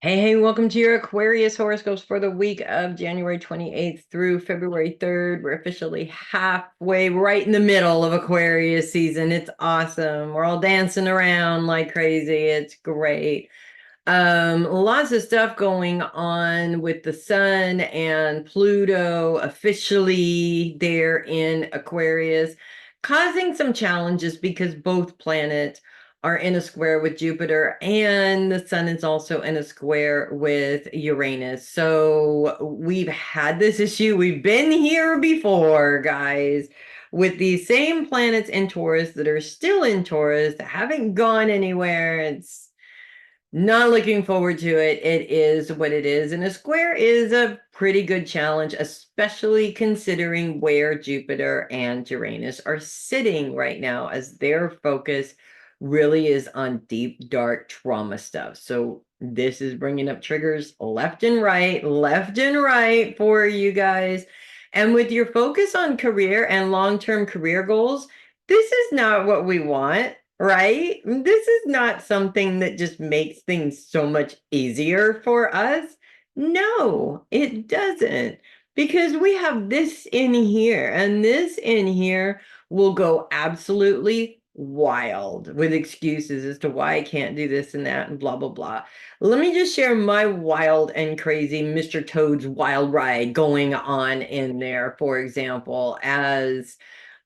Hey, welcome to your Aquarius horoscopes for the week of January 28th through February 3rd. We're officially halfway, right in the middle of Aquarius season. It's awesome. We're all dancing around like crazy. It's great. Lots of stuff going on with the sun and Pluto officially there in Aquarius, causing some challenges because both planets are in a square with Jupiter and the sun is also in a square with Uranus. So we've had this issue. We've been here before, guys, with these same planets in Taurus that are still in Taurus, that haven't gone anywhere. It's not looking forward to it. It is what it is. And a square is a pretty good challenge, especially considering where Jupiter and Uranus are sitting right now, as their focus really is on deep, dark trauma stuff. So this is bringing up triggers left and right for you guys. And with your focus on career and long-term career goals, this is not what we want. Right? This is not something that just makes things so much easier for us. No, it doesn't. Because we have this in here, and this in here will go absolutely wild with excuses as to why I can't do this and that and blah, blah, blah. Let me just share my wild and crazy Mr. Toad's wild ride going on in there, for example, as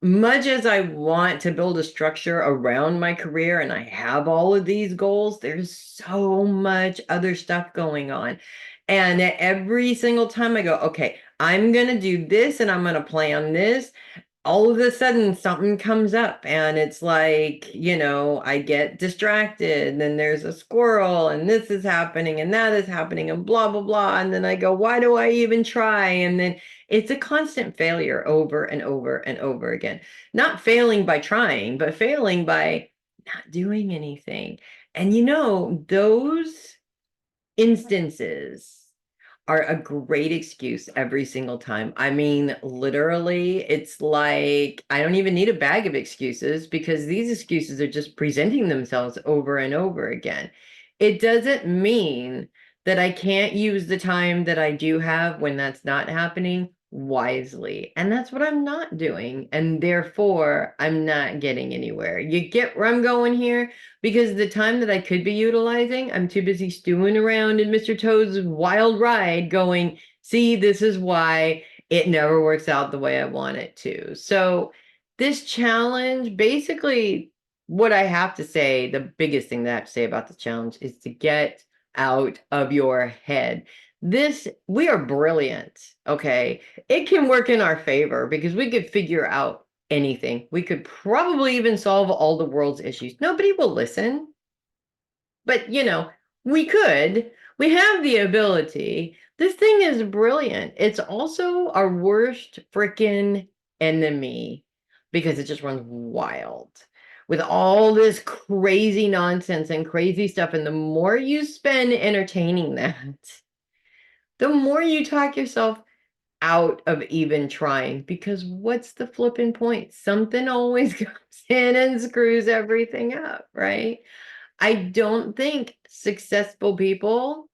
much as I want to build a structure around my career and I have all of these goals, there's so much other stuff going on. And every single time I go, okay, I'm going to do this and I'm going to plan this, all of a sudden something comes up and it's like, I get distracted and then there's a squirrel and this is happening and that is happening and blah, blah, blah. And then I go, why do I even try? And then it's a constant failure over and over and over again. Not failing by trying, but failing by not doing anything. And those instances are a great excuse every single time. I mean, literally, it's like I don't even need a bag of excuses because these excuses are just presenting themselves over and over again. It doesn't mean that I can't use the time that I do have when that's not happening wisely. And that's what I'm not doing. And therefore, I'm not getting anywhere. You get where I'm going here? Because the time that I could be utilizing, I'm too busy stewing around in Mr. Toad's wild ride going, see, this is why it never works out the way I want it to. So this challenge, basically what I have to say, the biggest thing that I have to say about the challenge is to get out of your head. We are brilliant, okay? It can work in our favor because we could figure out anything. We could probably even solve all the world's issues. Nobody will listen, but we could. We have the ability. This thing is brilliant. It's also our worst freaking enemy because it just runs wild with all this crazy nonsense and crazy stuff. And the more you spend entertaining that, the more you talk yourself out of even trying, because what's the flipping point? Something always comes in and screws everything up, right? I don't think successful people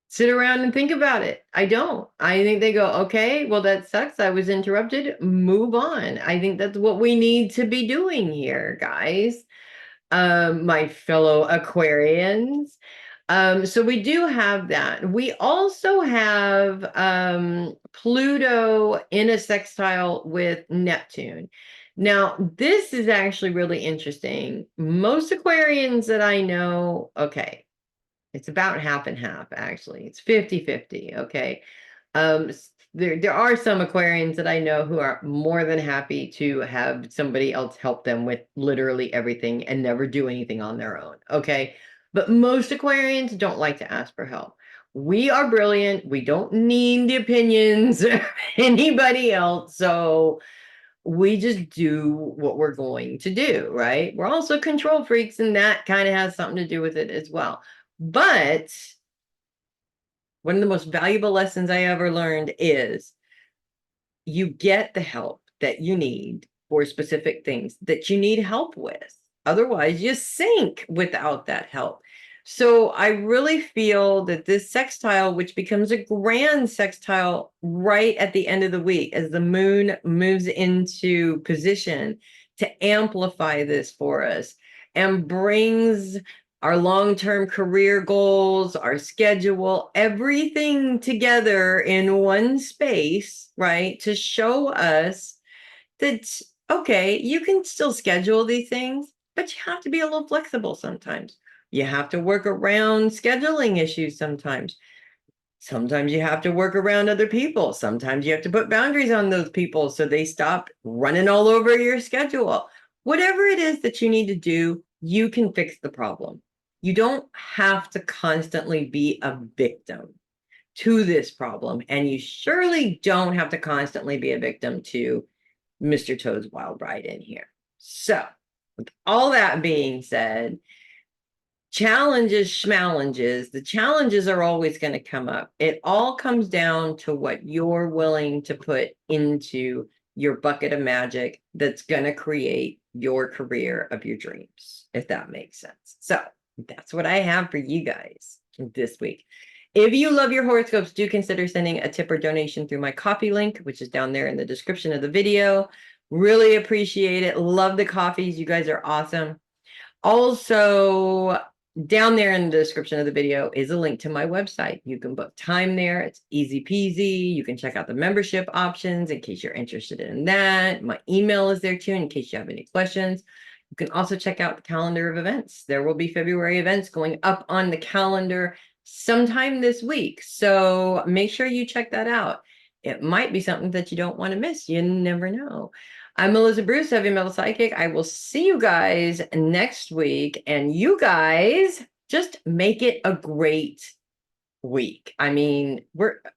sit around and think about it. I don't. I think they go, okay, well, that sucks. I was interrupted. Move on. I think that's what we need to be doing here, guys. My fellow Aquarians. So we do have that. We also have Pluto in a sextile with Neptune. Now, this is actually really interesting. Most Aquarians that I know, okay, it's about half and half, actually. It's 50-50, okay? There are some Aquarians that I know who are more than happy to have somebody else help them with literally everything and never do anything on their own, okay? But most Aquarians don't like to ask for help. We are brilliant. We don't need the opinions of anybody else. So we just do what we're going to do, right? We're also control freaks, and that kind of has something to do with it as well. But one of the most valuable lessons I ever learned is you get the help that you need for specific things that you need help with. Otherwise, you sink without that help. So I really feel that this sextile, which becomes a grand sextile right at the end of the week, as the moon moves into position to amplify this for us and brings our long-term career goals, our schedule, everything together in one space, right? To show us that, okay, you can still schedule these things, but you have to be a little flexible sometimes. You have to work around scheduling issues sometimes. Sometimes you have to work around other people. Sometimes you have to put boundaries on those people so they stop running all over your schedule. Whatever it is that you need to do, you can fix the problem. You don't have to constantly be a victim to this problem. And you surely don't have to constantly be a victim to Mr. Toad's Wild Ride in here. So, with all that being said, challenges, schmallenges, the challenges are always going to come up. It all comes down to what you're willing to put into your bucket of magic that's going to create your career of your dreams, if that makes sense. So, that's what I have for you guys this week. If you love your horoscopes, do consider sending a tip or donation through my coffee link, which is down there in the description of the video. Really appreciate it. Love the coffees. You guys are awesome. Also, down there in the description of the video is a link to my website. You can book time there. It's easy peasy. You can check out the membership options in case you're interested in that. My email is there too in case you have any questions. You can also check out the calendar of events. There will be February events going up on the calendar sometime this week. So make sure you check that out. It might be something that you don't want to miss. You never know. I'm Melissa Bruce, Heavy Metal Psychic. I will see you guys next week. And you guys just make it a great week. I mean,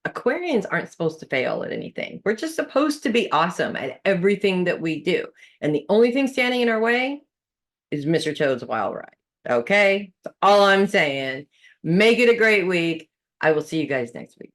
Aquarians aren't supposed to fail at anything. We're just supposed to be awesome at everything that we do. And the only thing standing in our way is Mr. Toad's Wild Ride. Okay? That's all I'm saying. Make it a great week. I will see you guys next week.